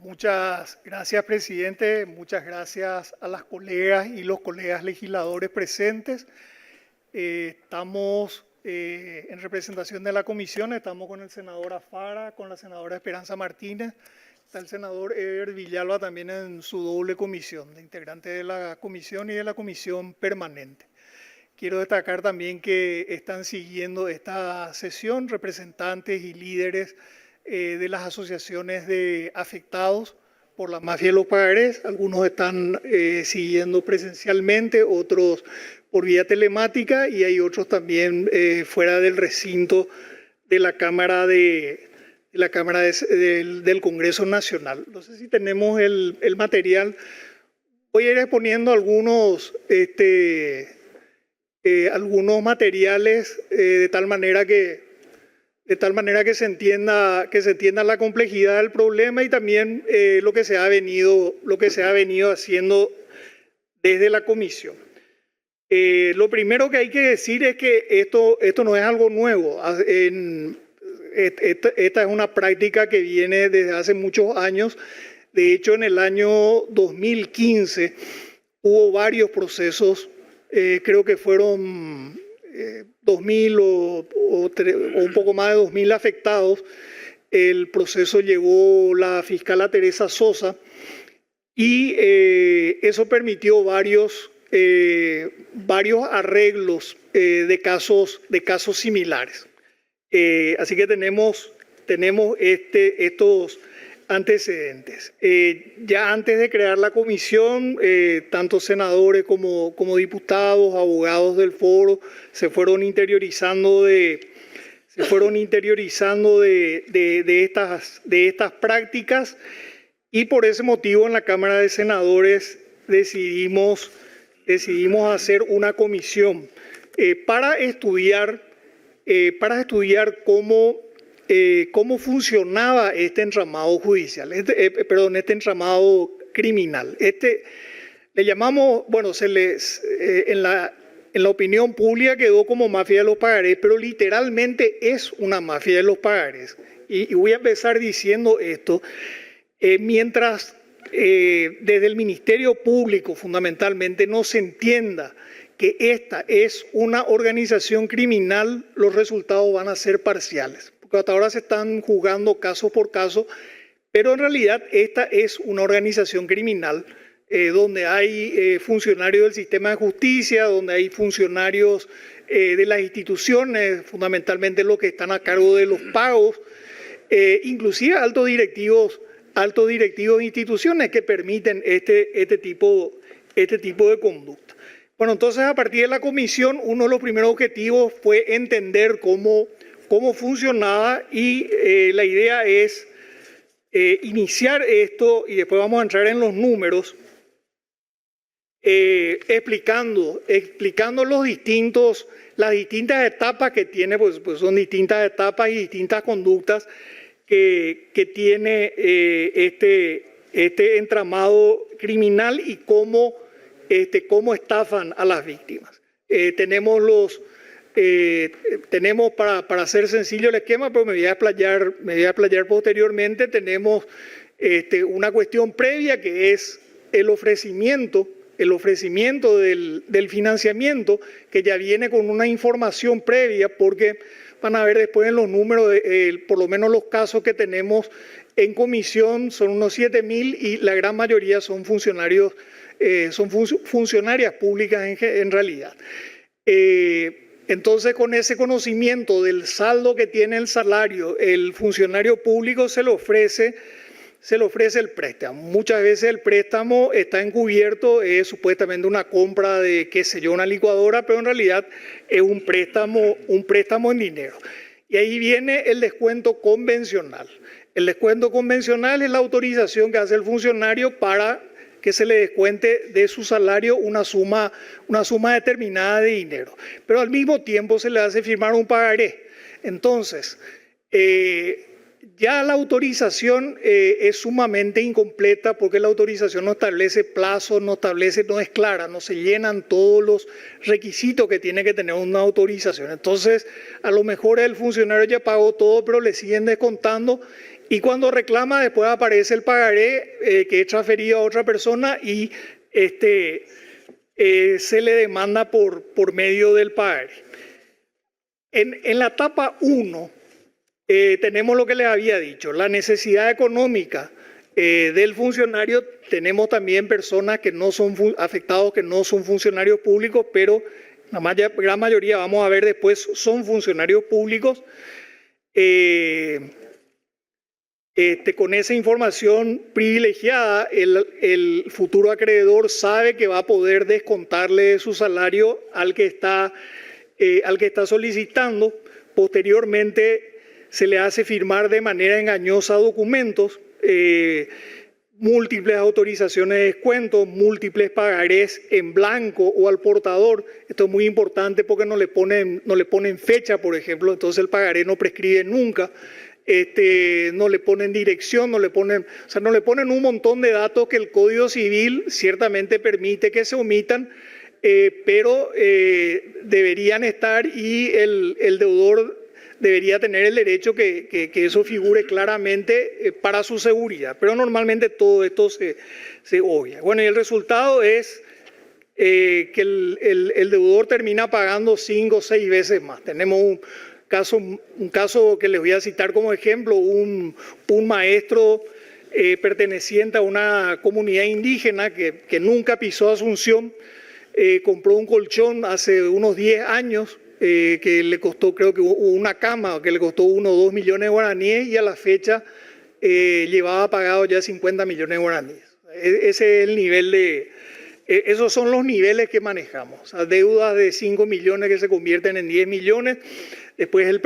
Muchas gracias, presidente. Muchas gracias a las colegas y los colegas legisladores presentes. Estamos en representación de la comisión, estamos con el senador Afara, con la senadora Esperanza Martínez, está el senador Eber Villalba también en su doble comisión, de integrante de la comisión y de la comisión permanente. Quiero destacar también que están siguiendo esta sesión representantes y líderes de las asociaciones de afectados por la mafia de los pagarés. Algunos están siguiendo presencialmente, otros por vía telemática y hay otros también fuera del recinto de la Cámara del Congreso Nacional. No sé si tenemos el material. Voy a ir exponiendo algunos materiales de tal manera que se entienda la complejidad del problema y también lo que se ha venido haciendo desde la comisión. Lo primero que hay que decir es que esto no es algo nuevo. Esta es una práctica que viene desde hace muchos años. De hecho, en el año 2015 hubo varios procesos, creo que fueron 2.000 o un poco más de 2.000 afectados. El proceso llevó la fiscala Teresa Sosa y eso permitió varios arreglos de casos similares. Así que tenemos estos antecedentes. Ya antes de crear la comisión, tanto senadores como diputados, abogados del foro, se fueron interiorizando de estas prácticas y por ese motivo en la Cámara de Senadores decidimos hacer una comisión para estudiar cómo funcionaba este entramado judicial, este entramado criminal. Le llamamos, bueno, en la opinión pública quedó como mafia de los pagarés, pero literalmente es una mafia de los pagarés. Y voy a empezar diciendo esto. Mientras desde el Ministerio Público fundamentalmente no se entienda que esta es una organización criminal, los resultados van a ser parciales. Porque hasta ahora se están juzgando caso por caso, pero en realidad esta es una organización criminal donde hay funcionarios del sistema de justicia, donde hay funcionarios de las instituciones, fundamentalmente los que están a cargo de los pagos, inclusive altos directivos de instituciones que permiten este tipo de conducta. Bueno, entonces a partir de la comisión, uno de los primeros objetivos fue entender cómo funcionaba y la idea es iniciar esto y después vamos a entrar en los números, explicando las distintas etapas que tiene, pues son distintas etapas y distintas conductas que tiene este entramado criminal y cómo estafan a las víctimas. Tenemos para hacer sencillo el esquema, pero me voy a explayar posteriormente. Tenemos una cuestión previa que es el ofrecimiento del financiamiento, que ya viene con una información previa, porque van a ver después en los números, por lo menos los casos que tenemos en comisión son unos 7.000 y la gran mayoría son funcionarias públicas en realidad. Entonces, con ese conocimiento del saldo que tiene el salario, el funcionario público se le ofrece el préstamo. Muchas veces el préstamo está encubierto, es supuestamente una compra de, qué sé yo, una licuadora, pero en realidad es un préstamo en dinero. Y ahí viene el descuento convencional. El descuento convencional es la autorización que hace el funcionario para que se le descuente de su salario una suma determinada de dinero. Pero al mismo tiempo se le hace firmar un pagaré. Entonces, ya la autorización es sumamente incompleta porque la autorización no establece plazos, no es clara, no se llenan todos los requisitos que tiene que tener una autorización. Entonces, a lo mejor el funcionario ya pagó todo, pero le siguen descontando Y cuando reclama, después aparece el pagaré que es transferido a otra persona y se le demanda por medio del pagaré. En la etapa 1 tenemos lo que les había dicho, la necesidad económica del funcionario. Tenemos también personas que no son afectados, que no son funcionarios públicos, pero la gran mayoría, vamos a ver después, son funcionarios públicos. Con esa información privilegiada, el futuro acreedor sabe que va a poder descontarle de su salario al que está solicitando. Posteriormente se le hace firmar de manera engañosa documentos, múltiples autorizaciones de descuento, múltiples pagarés en blanco o al portador. Esto es muy importante porque no le ponen fecha, por ejemplo, entonces el pagaré no prescribe nunca. No le ponen dirección, no le ponen un montón de datos que el Código Civil ciertamente permite que se omitan, pero deberían estar, y el deudor debería tener el derecho que eso figure claramente para su seguridad. Pero normalmente todo esto se obvia. Bueno, y el resultado es que el deudor termina pagando 5 o 6 veces más. Tenemos un caso que les voy a citar como ejemplo, un maestro perteneciente a una comunidad indígena que nunca pisó Asunción, compró un colchón hace unos 10 años que le costó, creo que una cama, que le costó 1 o 2 millones de guaraníes, y a la fecha llevaba pagado ya 50 millones de guaraníes. Ese es el nivel esos son los niveles que manejamos. O sea, deudas de 5 millones que se convierten en 10 millones. Después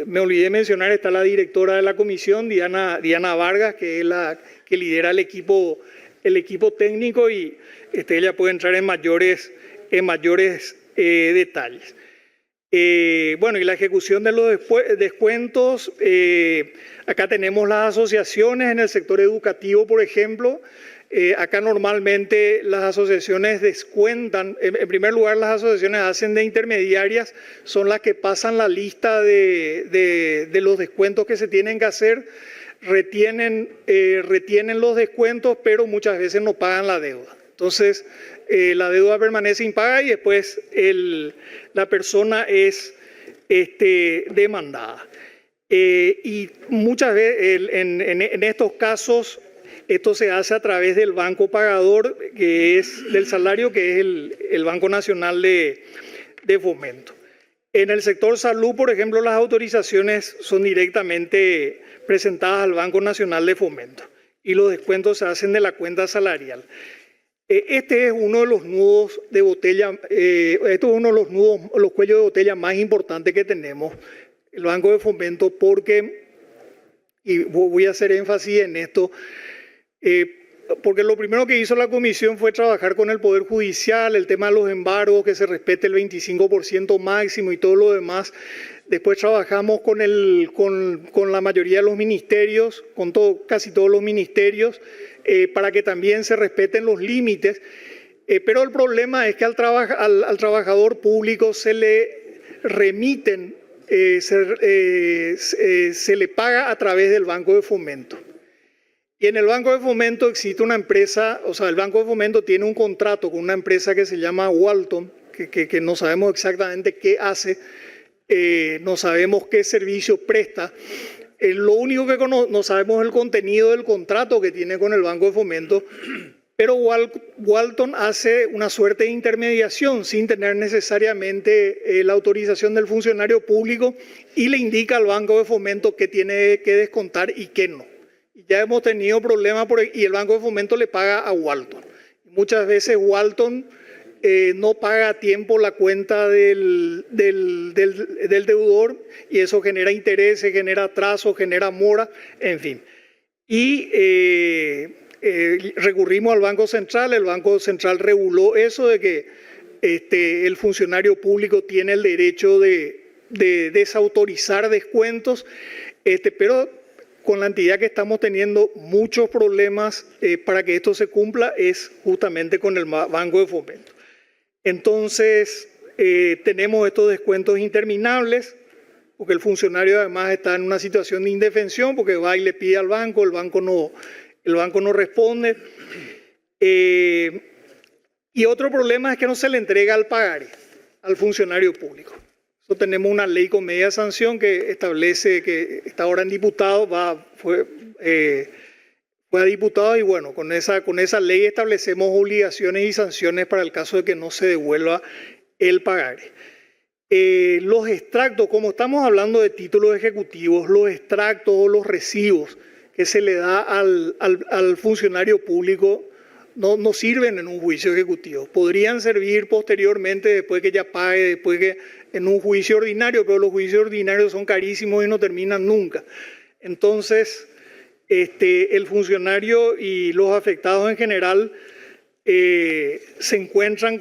me olvidé mencionar, está la directora de la comisión, Diana Vargas, que es la que lidera el equipo técnico, y ella puede entrar en mayores detalles. Bueno, y la ejecución de los descuentos, acá tenemos las asociaciones en el sector educativo, por ejemplo. Acá normalmente las asociaciones descuentan, en primer lugar las asociaciones hacen de intermediarias, son las que pasan la lista de los descuentos que se tienen que hacer, retienen los descuentos, pero muchas veces no pagan la deuda. Entonces la deuda permanece impagada y después la persona es demandada. Y muchas veces en estos casos, esto se hace a través del banco pagador, que es del salario, que es el Banco Nacional de Fomento. En el sector salud, por ejemplo, las autorizaciones son directamente presentadas al Banco Nacional de Fomento y los descuentos se hacen de la cuenta salarial. Este es uno de los nudos de botella, esto es uno de los cuellos de botella más importantes que tenemos, el Banco de Fomento, porque, y voy a hacer énfasis en esto, porque lo primero que hizo la comisión fue trabajar con el Poder Judicial, el tema de los embargos, que se respete el 25% máximo y todo lo demás. Después trabajamos con la mayoría de los ministerios, casi todos los ministerios, para que también se respeten los límites. Pero el problema es que al trabajador público se le remiten, se le paga a través del Banco de Fomento. Y en el Banco de Fomento existe una empresa, o sea, el Banco de Fomento tiene un contrato con una empresa que se llama Walton, que no sabemos exactamente qué hace, no sabemos qué servicio presta. Lo único que no sabemos es el contenido del contrato que tiene con el Banco de Fomento, pero Walton hace una suerte de intermediación sin tener necesariamente la autorización del funcionario público y le indica al Banco de Fomento qué tiene que descontar y qué no. Ya hemos tenido problemas y el Banco de Fomento le paga a Walton. Muchas veces Walton no paga a tiempo la cuenta del deudor y eso genera intereses, genera atraso, genera mora, en fin. Y recurrimos al Banco Central, el Banco Central reguló eso de que el funcionario público tiene el derecho de desautorizar descuentos, pero con la entidad que estamos teniendo muchos problemas para que esto se cumpla es justamente con el Banco de Fomento. Entonces, tenemos estos descuentos interminables, porque el funcionario además está en una situación de indefensión, porque va y le pide al banco, el banco no responde. Y otro problema es que no se le entrega al pagaré al funcionario público. Eso tenemos una ley con media sanción que establece que está ahora en diputado, fue a diputado, y bueno, con esa ley establecemos obligaciones y sanciones para el caso de que no se devuelva el pagaré. Los extractos, como estamos hablando de títulos ejecutivos, los extractos o los recibos que se le da al funcionario público no sirven en un juicio ejecutivo. Podrían servir posteriormente, después que ya pague, después que en un juicio ordinario, pero los juicios ordinarios son carísimos y no terminan nunca. Entonces, el funcionario y los afectados en general se encuentran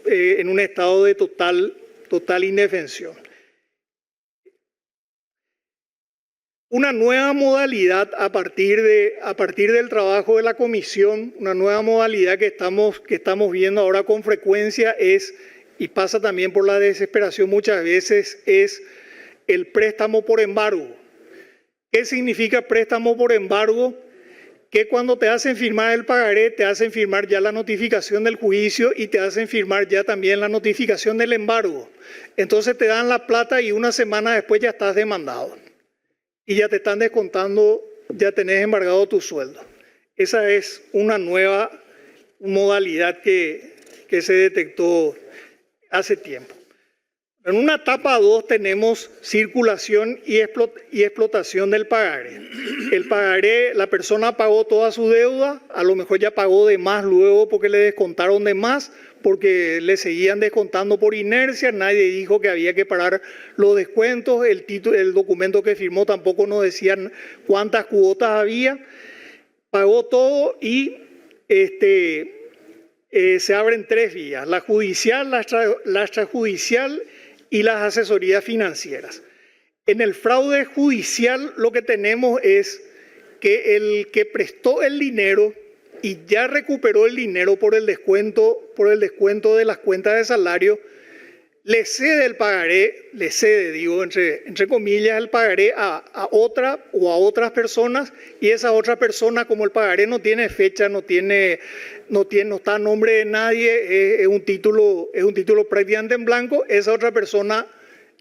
en un estado de total indefensión. Una nueva modalidad a partir del trabajo de la comisión, una nueva modalidad que estamos viendo ahora con frecuencia y pasa también por la desesperación muchas veces, es el préstamo por embargo. ¿Qué significa préstamo por embargo? Que cuando te hacen firmar el pagaré, te hacen firmar ya la notificación del juicio y te hacen firmar ya también la notificación del embargo. Entonces te dan la plata y una semana después ya estás demandado. Y ya te están descontando, ya tenés embargado tu sueldo. Esa es una nueva modalidad que se detectó hace tiempo. En una etapa 2 tenemos circulación y explotación del pagaré. El pagaré, la persona pagó toda su deuda, a lo mejor ya pagó de más luego porque le descontaron de más, porque le seguían descontando por inercia, nadie dijo que había que parar los descuentos, el documento que firmó tampoco nos decían cuántas cuotas había, pagó todo y se abren 3 vías, la judicial, la extrajudicial y las asesorías financieras. En el fraude judicial lo que tenemos es que el que prestó el dinero y ya recuperó el dinero por el descuento de las cuentas de salario, le cede el pagaré, entre comillas, el pagaré a otra o a otras personas, y esa otra persona, como el pagaré no tiene fecha, no está a nombre de nadie, es un título prácticamente en blanco, esa otra persona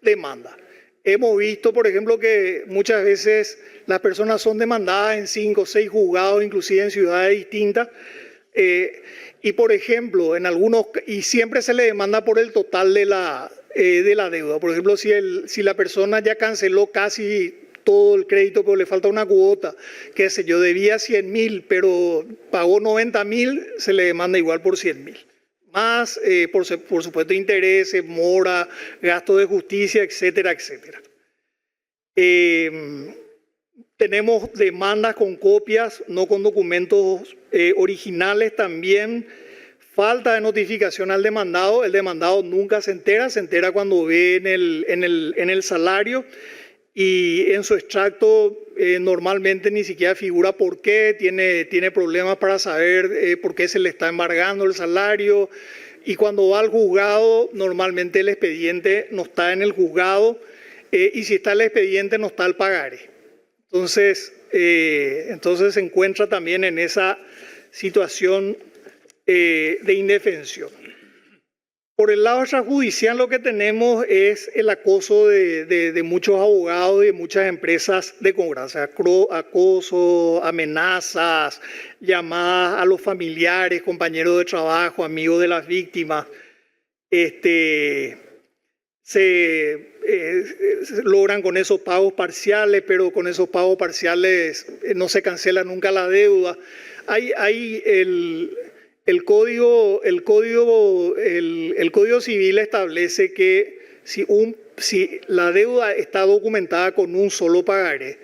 demanda. Hemos visto, por ejemplo, que muchas veces las personas son demandadas en 5 o 6 juzgados, inclusive en ciudades distintas. Y, por ejemplo, y siempre se le demanda por el total de la deuda. Por ejemplo, si la persona ya canceló casi todo el crédito, pero le falta una cuota, qué sé yo, debía 100.000, pero pagó 90.000, se le demanda igual por 100.000. Más, por supuesto, intereses, mora, gasto de justicia, etcétera, etcétera. Tenemos demandas con copias, no con documentos originales también. Falta de notificación al demandado. El demandado nunca se entera cuando ve en el salario, y en su extracto normalmente ni siquiera figura por qué, tiene problemas para saber por qué se le está embargando el salario, y cuando va al juzgado normalmente el expediente no está en el juzgado, y si está el expediente no está el pagaré. Entonces se encuentra también en esa situación de indefensión. Por el lado extrajudicial lo que tenemos es el acoso de muchos abogados y de muchas empresas de cobranza, acoso, amenazas, llamadas a los familiares, compañeros de trabajo, amigos de las víctimas. Se logran con esos pagos parciales, pero con esos pagos parciales no se cancela nunca la deuda. Hay el Código Civil establece que si la deuda está documentada con un solo pagaré,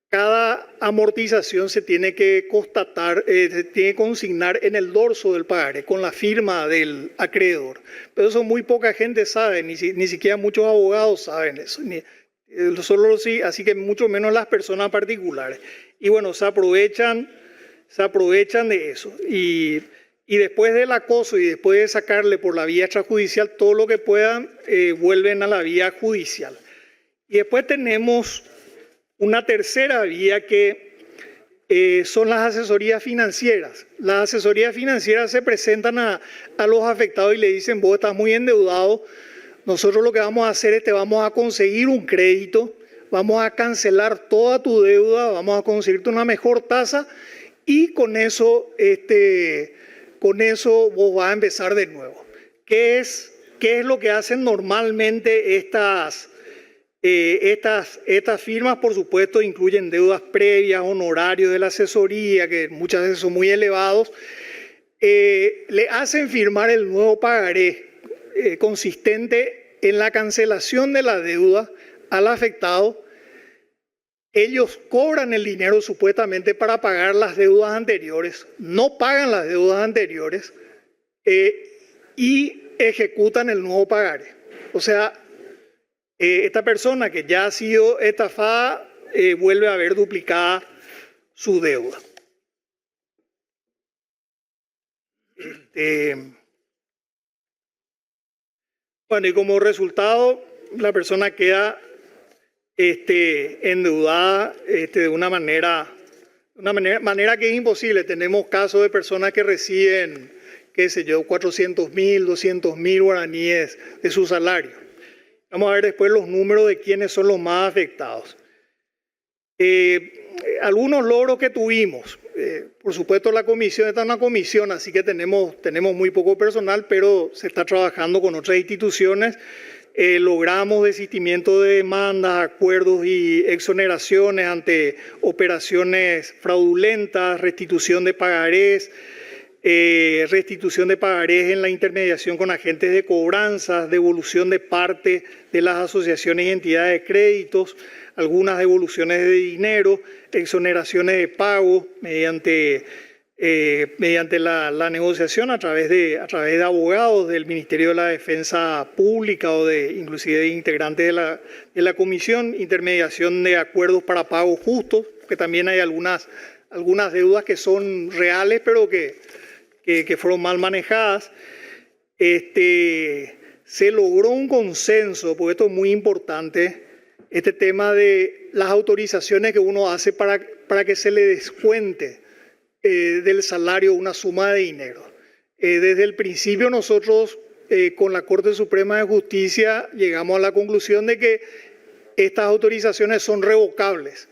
cada amortización se tiene que constatar, se tiene que consignar en el dorso del pagaré con la firma del acreedor. Pero eso muy poca gente sabe, ni siquiera muchos abogados saben eso. Así que mucho menos las personas particulares. Y bueno, se aprovechan de eso. y después del acoso y después de sacarle por la vía extrajudicial todo lo que puedan, vuelven a la vía judicial. Y después tenemos una tercera vía que son las asesorías financieras. Las asesorías financieras se presentan a los afectados y le dicen: vos estás muy endeudado, nosotros lo que vamos a hacer es te vamos a conseguir un crédito, vamos a cancelar toda tu deuda, vamos a conseguirte una mejor tasa y con eso vos vas a empezar de nuevo. ¿Qué es lo que hacen normalmente estas firmas? Por supuesto, incluyen deudas previas, honorarios de la asesoría, que muchas veces son muy elevados. Le hacen firmar el nuevo pagaré consistente en la cancelación de la deuda al afectado. Ellos cobran el dinero supuestamente para pagar las deudas anteriores, no pagan las deudas anteriores y ejecutan el nuevo pagaré. O sea, esta persona que ya ha sido estafada vuelve a ver duplicada su deuda. Bueno, y como resultado, la persona queda endeudada de una manera que es imposible. Tenemos casos de personas que reciben, qué sé yo, 400.000, 200.000 guaraníes de su salario. Vamos a ver después los números de quiénes son los más afectados. Algunos logros que tuvimos. Por supuesto, la comisión está en una comisión, así que tenemos muy poco personal, pero se está trabajando con otras instituciones. Logramos desistimiento de demandas, acuerdos y exoneraciones ante operaciones fraudulentas, restitución de pagarés en la intermediación con agentes de cobranzas, devolución de parte de las asociaciones y entidades de créditos, algunas devoluciones de dinero, exoneraciones de pago mediante la negociación a través de abogados del Ministerio de la Defensa Pública o inclusive de integrantes de la comisión, intermediación de acuerdos para pagos justos, que también hay algunas deudas que son reales pero que fueron mal manejadas. Se logró un consenso, porque esto es muy importante, este tema de las autorizaciones que uno hace para que se le descuente del salario una suma de dinero. Desde el principio nosotros con la Corte Suprema de Justicia llegamos a la conclusión de que estas autorizaciones son revocables,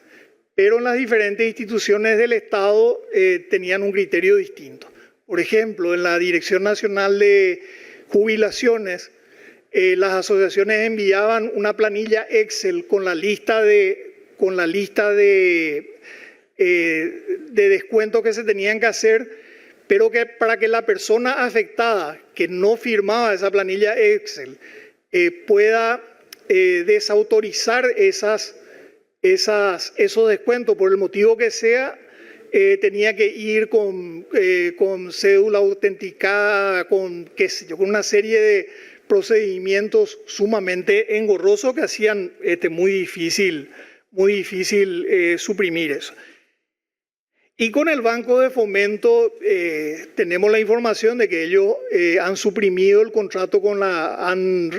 pero en las diferentes instituciones del Estado tenían un criterio distinto. Por ejemplo, en la Dirección Nacional de Jubilaciones, las asociaciones enviaban una planilla Excel con la lista de descuentos que se tenían que hacer, pero que para que la persona afectada que no firmaba esa planilla Excel pueda desautorizar esos descuentos por el motivo que sea, tenía que ir con cédula autenticada, con una serie de procedimientos sumamente engorrosos que hacían muy difícil suprimir eso. Y con el Banco de Fomento tenemos la información de que ellos han suprimido el contrato han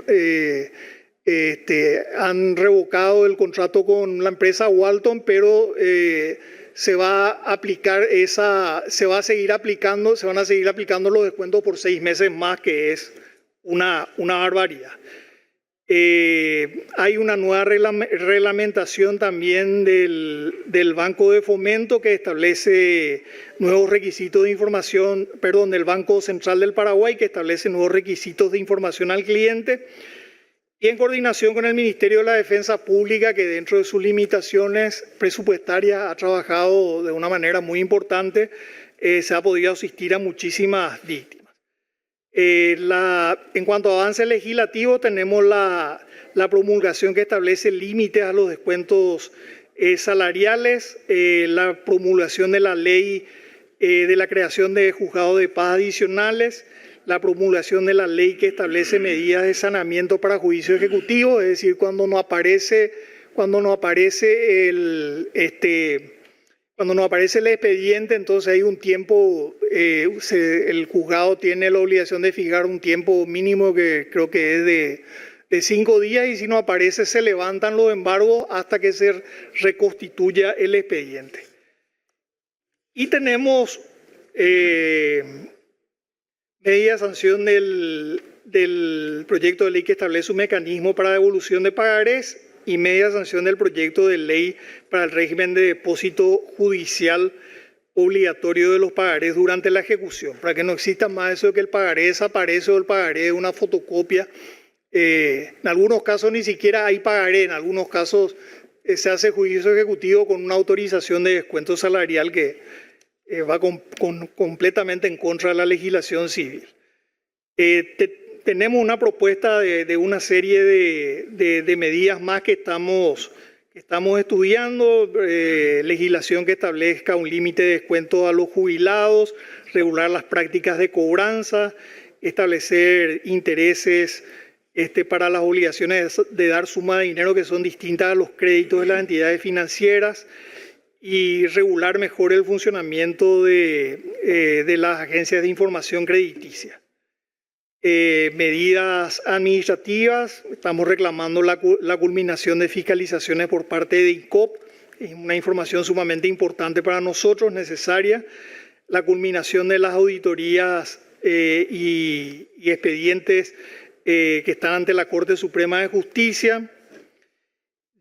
revocado el contrato con la empresa Walton, pero se van a seguir aplicando los descuentos por 6 meses más, que es una barbaridad. Hay una nueva reglamentación también del Banco de Fomento que establece nuevos requisitos de información, del Banco Central del Paraguay, que establece nuevos requisitos de información al cliente, y en coordinación con el Ministerio de la Defensa Pública, que dentro de sus limitaciones presupuestarias ha trabajado de una manera muy importante, se ha podido asistir a muchísimas víctimas. En cuanto a avance legislativo, tenemos la promulgación que establece límites a los descuentos salariales, la promulgación de la ley de la creación de juzgados de paz adicionales, la promulgación de la ley que establece medidas de saneamiento para juicio ejecutivo, es decir, cuando Cuando nos aparece el expediente, entonces hay un tiempo, el juzgado tiene la obligación de fijar un tiempo mínimo que creo que es de 5 días, y si no aparece se levantan los embargos hasta que se reconstituya el expediente. Y tenemos media sanción del proyecto de ley que establece un mecanismo para devolución de pagarés y media sanción del proyecto de ley para el régimen de depósito judicial obligatorio de los pagarés durante la ejecución, para que no exista más eso de que el pagaré desaparece o el pagaré es una fotocopia. En algunos casos ni siquiera hay pagaré, en algunos casos se hace juicio ejecutivo con una autorización de descuento salarial que va completamente en contra de la legislación civil. Tenemos una propuesta de una serie de medidas más que estamos estudiando, legislación que establezca un límite de descuento a los jubilados, regular las prácticas de cobranza, establecer intereses para las obligaciones de dar suma de dinero que son distintas a los créditos de las entidades financieras, y regular mejor el funcionamiento de las agencias de información crediticia. Medidas administrativas, estamos reclamando la culminación de fiscalizaciones por parte de INCOP, es una información sumamente importante para nosotros, necesaria. La culminación de las auditorías y expedientes que están ante la Corte Suprema de Justicia.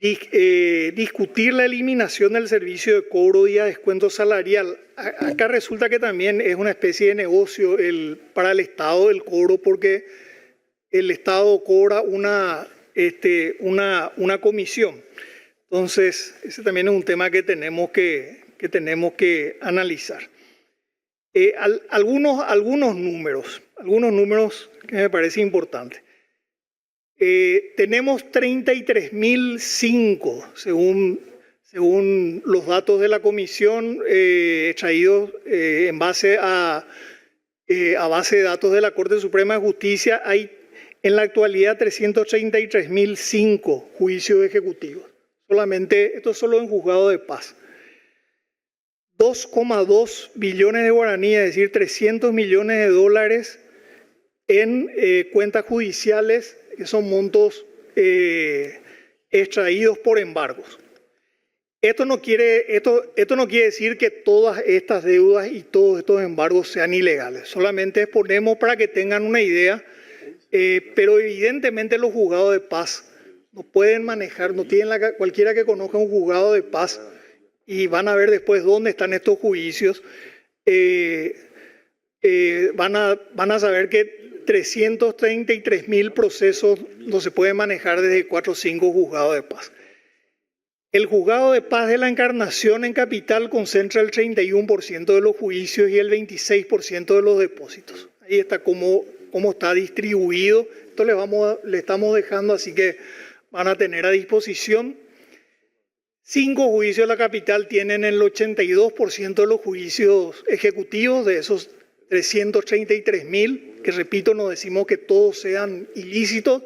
Discutir la eliminación del servicio de cobro y descuento salarial. Acá resulta que también es una especie de negocio para el Estado el cobro, porque el Estado cobra una comisión. Entonces, ese también es un tema que tenemos que analizar. Algunos números que me parecen importantes. Tenemos 33.005, según los datos de la comisión, extraídos en base a base de datos de la Corte Suprema de Justicia. Hay en la actualidad 333.005 juicios ejecutivos. Esto es solo en juzgado de paz. 2,2 billones de guaraníes, es decir, 300 millones de dólares en cuentas judiciales, que son montos extraídos por embargos. Esto no quiere decir que todas estas deudas y todos estos embargos sean ilegales. Solamente exponemos para que tengan una idea, pero evidentemente los juzgados de paz no pueden manejar, cualquiera que conozca un juzgado de paz y van a ver después dónde están estos juicios, van a saber que 333.000 procesos no se pueden manejar desde 4 o 5 juzgados de paz. El juzgado de paz de la Encarnación en Capital concentra el 31% de los juicios y el 26% de los depósitos. Ahí está cómo está distribuido. Esto le estamos dejando, así que van a tener a disposición. 5 juicios de la Capital tienen el 82% de los juicios ejecutivos, de esos 333.000, que repito, no decimos que todos sean ilícitos,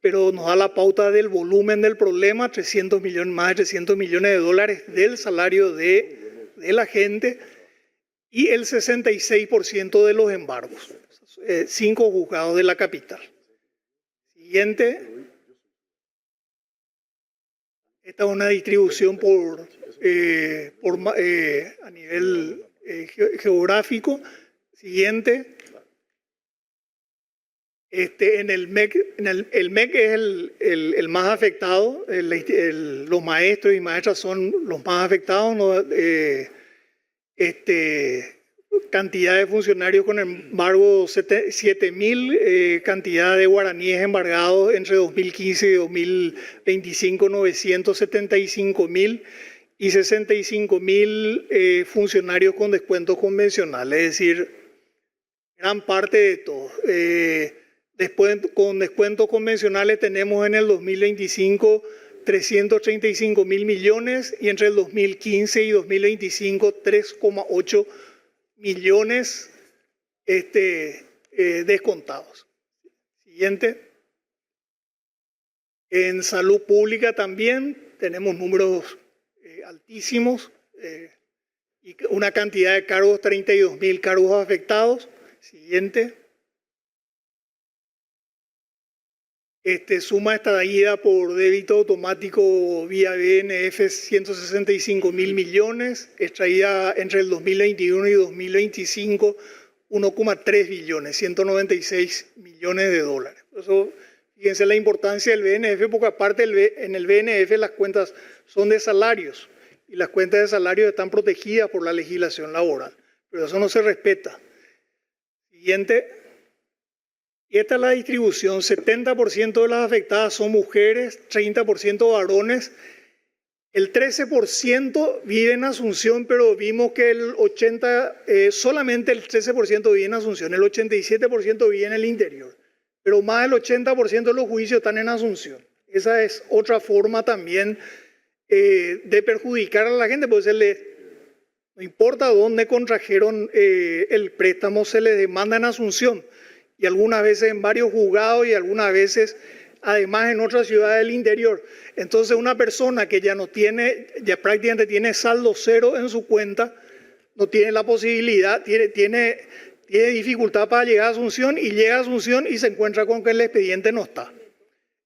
pero nos da la pauta del volumen del problema, más de 300 millones de dólares del salario de la gente, y el 66% de los embargos. 5 juzgados de la Capital. Siguiente. Esta es una distribución a nivel geográfico. Siguiente. En el MEC, el MEC es el más afectado, los maestros y maestras son los más afectados, ¿no? Cantidad de funcionarios con embargo 7.000, cantidad de guaraníes embargados entre 2015 y 2025 975.000 y 65.000 funcionarios con descuentos convencionales, es decir, gran parte de todo. Después, con descuentos convencionales tenemos en el 2025 335.000 millones y entre el 2015 y 2025 3,8 millones descontados. Siguiente. En salud pública también tenemos números altísimos. y una cantidad de cargos, 32.000 cargos afectados. Siguiente. Suma extraída por débito automático vía BNF 165.000 millones, extraída entre el 2021 y 2025 1,3 billones, 196 millones de dólares. Eso, fíjense la importancia del BNF, porque aparte en el BNF las cuentas son de salarios y las cuentas de salarios están protegidas por la legislación laboral, pero eso no se respeta. Siguiente. Y esta es la distribución, 70% de las afectadas son mujeres, 30% varones, el 13% vive en Asunción, pero vimos que solamente el 13% vive en Asunción, el 87% vive en el interior, pero más del 80% de los juicios están en Asunción. Esa es otra forma también de perjudicar a la gente, porque no importa dónde contrajeron el préstamo, se les demanda en Asunción. Y algunas veces en varios juzgados y algunas veces además en otras ciudades del interior. Entonces una persona que ya prácticamente tiene saldo cero en su cuenta, no tiene la posibilidad, tiene dificultad para llegar a Asunción y llega a Asunción y se encuentra con que el expediente no está.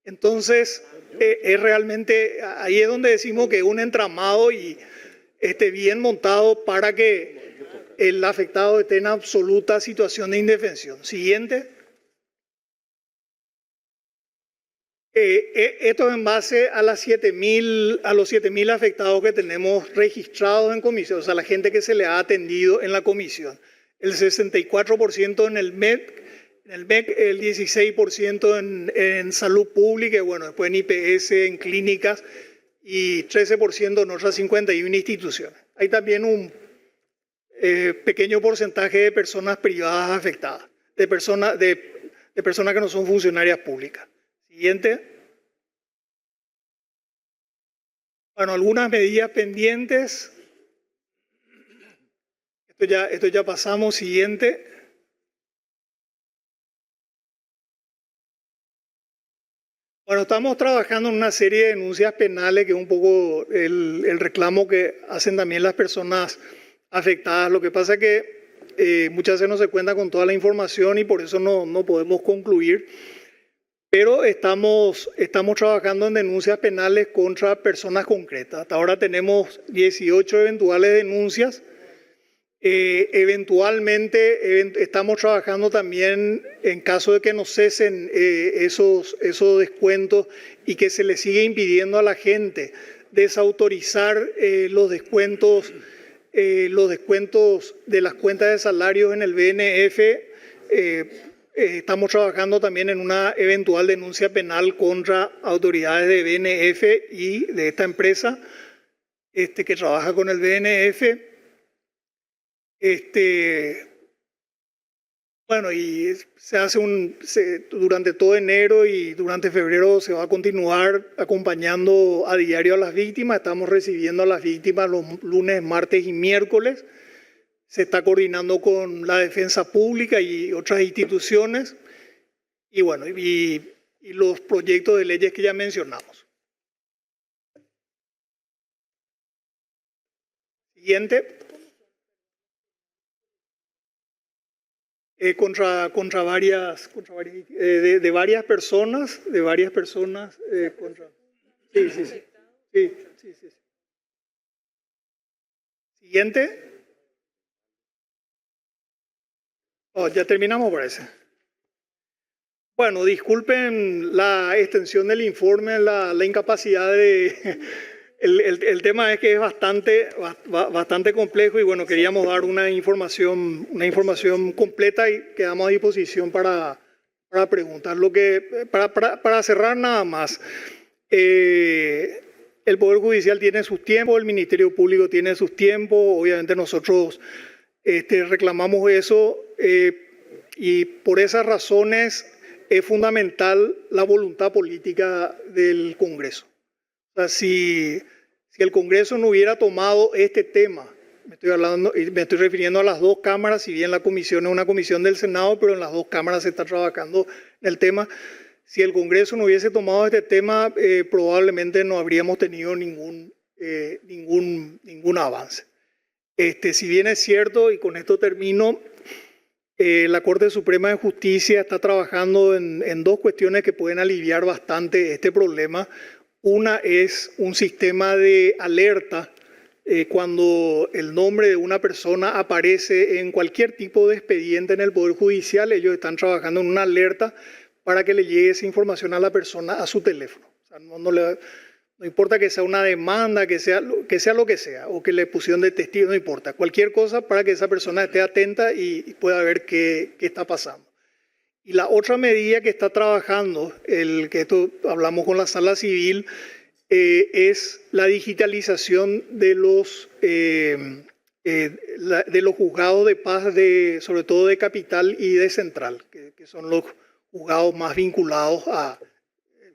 Entonces es realmente, ahí es donde decimos que es un entramado y bien montado para que el afectado esté en absoluta situación de indefensión. Siguiente. Esto es en base a los 7.000 afectados que tenemos registrados en comisión, o sea, la gente que se le ha atendido en la comisión. El 64% en el MEC, el 16% en salud pública, y bueno, después en IPS, en clínicas, y 13% en otras 51 instituciones. Hay también un pequeño porcentaje de personas privadas afectadas, de personas que no son funcionarias públicas. Siguiente. Bueno, algunas medidas pendientes. Esto ya pasamos. Siguiente. Bueno, estamos trabajando en una serie de denuncias penales, que es un poco el reclamo que hacen también las personas afectadas. Lo que pasa es que muchas veces no se cuenta con toda la información y por eso no podemos concluir. Pero estamos trabajando en denuncias penales contra personas concretas. Hasta ahora tenemos 18 eventuales denuncias. Eventualmente estamos trabajando también en caso de que nos cesen esos descuentos y que se le siga impidiendo a la gente desautorizar los descuentos de las cuentas de salarios en el BNF. Estamos trabajando también en una eventual denuncia penal contra autoridades de BNF y de esta empresa que trabaja con el BNF. Bueno, y se hace durante todo enero y durante febrero se va a continuar acompañando a diario a las víctimas. Estamos recibiendo a las víctimas los lunes, martes y miércoles. Se está coordinando con la defensa pública y otras instituciones. Y bueno, y los proyectos de leyes que ya mencionamos. Siguiente. Contra varias personas, sí. Siguiente. Oh, ya terminamos, parece. Bueno, disculpen la extensión del informe, la incapacidad de... El tema es que es bastante complejo y bueno, queríamos dar una información completa y quedamos a disposición para preguntar. Para cerrar nada más, el Poder Judicial tiene sus tiempos, el Ministerio Público tiene sus tiempos, obviamente nosotros reclamamos eso y por esas razones es fundamental la voluntad política del Congreso. O sea, si el Congreso no hubiera tomado este tema, me estoy refiriendo a las dos cámaras, si bien la comisión es una comisión del Senado, pero en las dos cámaras se está trabajando en el tema. Si el Congreso no hubiese tomado este tema, probablemente no habríamos tenido ningún avance. Si bien es cierto, y con esto termino, la Corte Suprema de Justicia está trabajando en dos cuestiones que pueden aliviar bastante este problema. Una es un sistema de alerta cuando el nombre de una persona aparece en cualquier tipo de expediente en el Poder Judicial. Ellos están trabajando en una alerta para que le llegue esa información a la persona a su teléfono. O sea, no importa que sea una demanda, que sea lo que sea, o que le pusieron de testigo, no importa. Cualquier cosa para que esa persona esté atenta y pueda ver qué está pasando. Y la otra medida que está trabajando, que esto hablamos con la Sala Civil, es la digitalización de los juzgados de paz, sobre todo de Capital y de Central, que son los juzgados más vinculados a...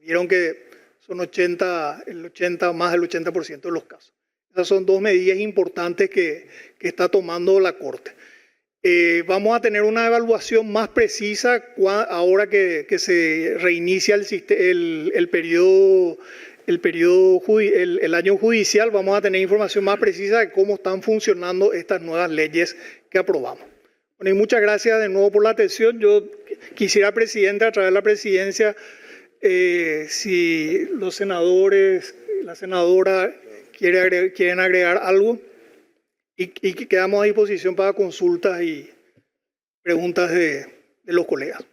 Vieron que son más del 80% de los casos. Esas son dos medidas importantes que está tomando la Corte. Vamos a tener una evaluación más precisa ahora que se reinicia el año judicial. Vamos a tener información más precisa de cómo están funcionando estas nuevas leyes que aprobamos. Bueno, y muchas gracias de nuevo por la atención. Yo quisiera, presidente, a través de la presidencia, si los senadores, la senadora quieren agregar algo, y quedamos a disposición para consultas y preguntas de los colegas.